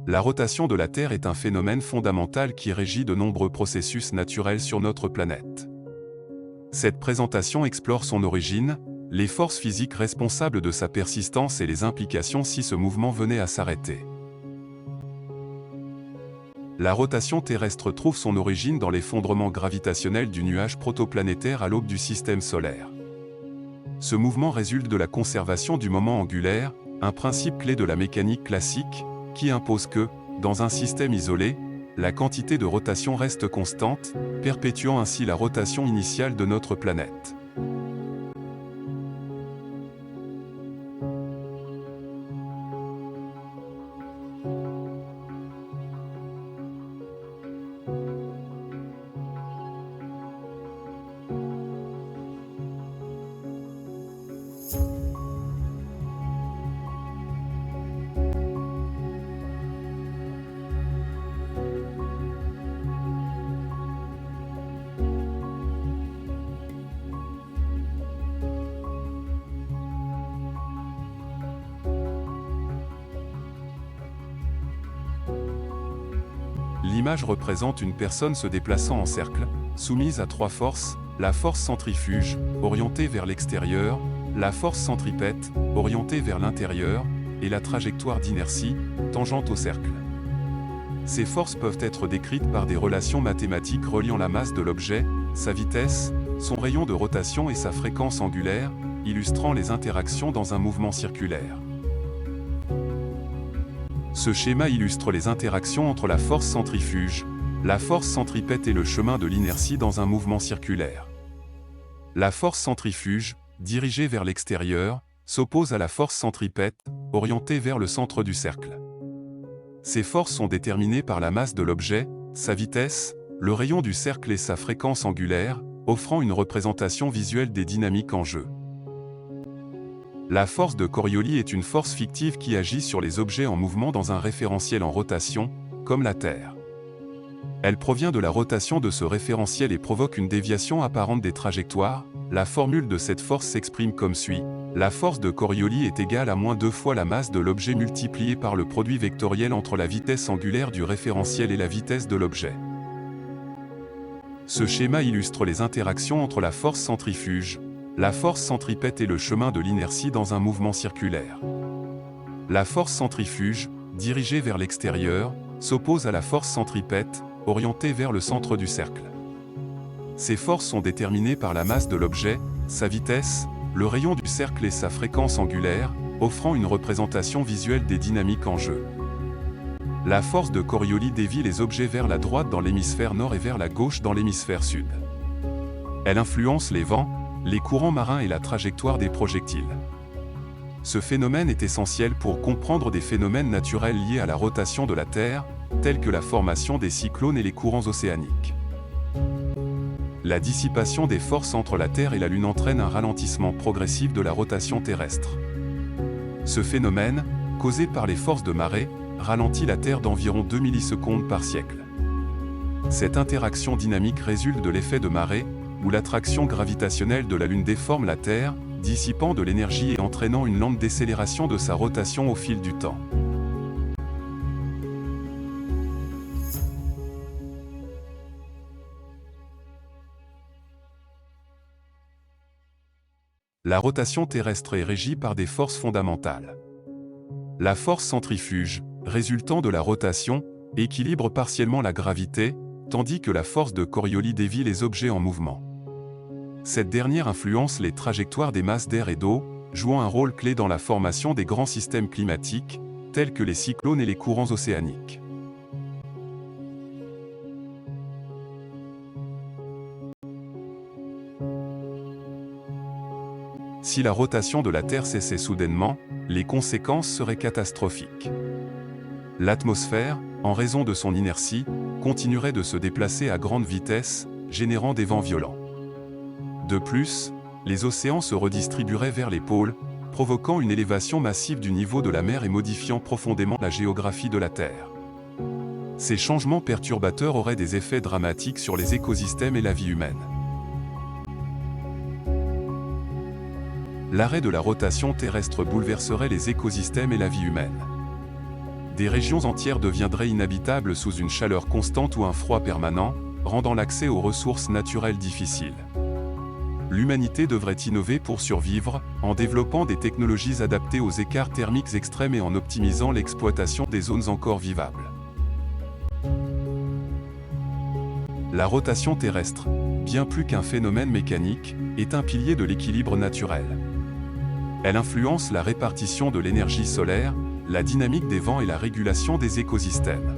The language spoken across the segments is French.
La rotation de la Terre est un phénomène fondamental qui régit de nombreux processus naturels sur notre planète. Cette présentation explore son origine, les forces physiques responsables de sa persistance et les implications si ce mouvement venait à s'arrêter. La rotation terrestre trouve son origine dans l'effondrement gravitationnel du nuage protoplanétaire à l'aube du système solaire. Ce mouvement résulte de la conservation du moment angulaire, un principe clé de la mécanique classique, qui impose que, dans un système isolé, la quantité de rotation reste constante, perpétuant ainsi la rotation initiale de notre planète. L'image représente une personne se déplaçant en cercle, soumise à trois forces, la force centrifuge, orientée vers l'extérieur, la force centripète, orientée vers l'intérieur, et la trajectoire d'inertie, tangente au cercle. Ces forces peuvent être décrites par des relations mathématiques reliant la masse de l'objet, sa vitesse, son rayon de rotation et sa fréquence angulaire, illustrant les interactions dans un mouvement circulaire. Ce schéma illustre les interactions entre la force centrifuge, la force centripète et le chemin de l'inertie dans un mouvement circulaire. La force centrifuge, dirigée vers l'extérieur, s'oppose à la force centripète, orientée vers le centre du cercle. Ces forces sont déterminées par la masse de l'objet, sa vitesse, le rayon du cercle et sa fréquence angulaire, offrant une représentation visuelle des dynamiques en jeu. La force de Coriolis est une force fictive qui agit sur les objets en mouvement dans un référentiel en rotation, comme la Terre. Elle provient de la rotation de ce référentiel et provoque une déviation apparente des trajectoires. La formule de cette force s'exprime comme suit. La force de Coriolis est égale à -2 fois la masse de l'objet multipliée par le produit vectoriel entre la vitesse angulaire du référentiel et la vitesse de l'objet. Ce schéma illustre les interactions entre la force centrifuge, la force centripète et le chemin de l'inertie dans un mouvement circulaire. La force centrifuge, dirigée vers l'extérieur, s'oppose à la force centripète, orientée vers le centre du cercle. Ces forces sont déterminées par la masse de l'objet, sa vitesse, le rayon du cercle et sa fréquence angulaire, offrant une représentation visuelle des dynamiques en jeu. La force de Coriolis dévie les objets vers la droite dans l'hémisphère nord et vers la gauche dans l'hémisphère sud. Elle influence les vents, les courants marins et la trajectoire des projectiles. Ce phénomène est essentiel pour comprendre des phénomènes naturels liés à la rotation de la Terre, tels que la formation des cyclones et les courants océaniques. La dissipation des forces entre la Terre et la Lune entraîne un ralentissement progressif de la rotation terrestre. Ce phénomène, causé par les forces de marée, ralentit la Terre d'environ 2 millisecondes par siècle. Cette interaction dynamique résulte de l'effet de marée, où l'attraction gravitationnelle de la Lune déforme la Terre, dissipant de l'énergie et entraînant une lente décélération de sa rotation au fil du temps. La rotation terrestre est régie par des forces fondamentales. La force centrifuge, résultant de la rotation, équilibre partiellement la gravité, tandis que la force de Coriolis dévie les objets en mouvement. Cette dernière influence les trajectoires des masses d'air et d'eau, jouant un rôle clé dans la formation des grands systèmes climatiques, tels que les cyclones et les courants océaniques. Si la rotation de la Terre cessait soudainement, les conséquences seraient catastrophiques. L'atmosphère, en raison de son inertie, continuerait de se déplacer à grande vitesse, générant des vents violents. De plus, les océans se redistribueraient vers les pôles, provoquant une élévation massive du niveau de la mer et modifiant profondément la géographie de la Terre. Ces changements perturbateurs auraient des effets dramatiques sur les écosystèmes et la vie humaine. L'arrêt de la rotation terrestre bouleverserait les écosystèmes et la vie humaine. des régions entières deviendraient inhabitables sous une chaleur constante ou un froid permanent, rendant l'accès aux ressources naturelles difficile. L'humanité devrait innover pour survivre, en développant des technologies adaptées aux écarts thermiques extrêmes et en optimisant l'exploitation des zones encore vivables. La rotation terrestre, bien plus qu'un phénomène mécanique, est un pilier de l'équilibre naturel. Elle influence la répartition de l'énergie solaire, la dynamique des vents et la régulation des écosystèmes.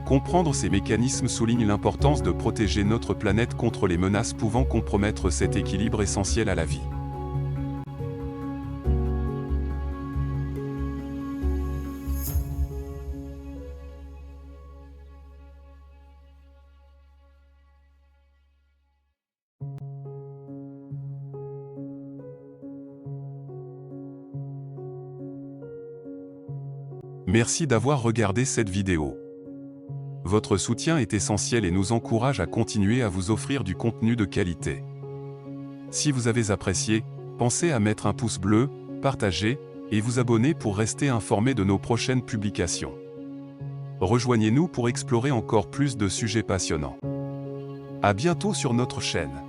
Comprendre ces mécanismes souligne l'importance de protéger notre planète contre les menaces pouvant compromettre cet équilibre essentiel à la vie. Merci d'avoir regardé cette vidéo. Votre soutien est essentiel et nous encourage à continuer à vous offrir du contenu de qualité. Si vous avez apprécié, pensez à mettre un pouce bleu, partager, et vous abonner pour rester informé de nos prochaines publications. Rejoignez-nous pour explorer encore plus de sujets passionnants. À bientôt sur notre chaîne.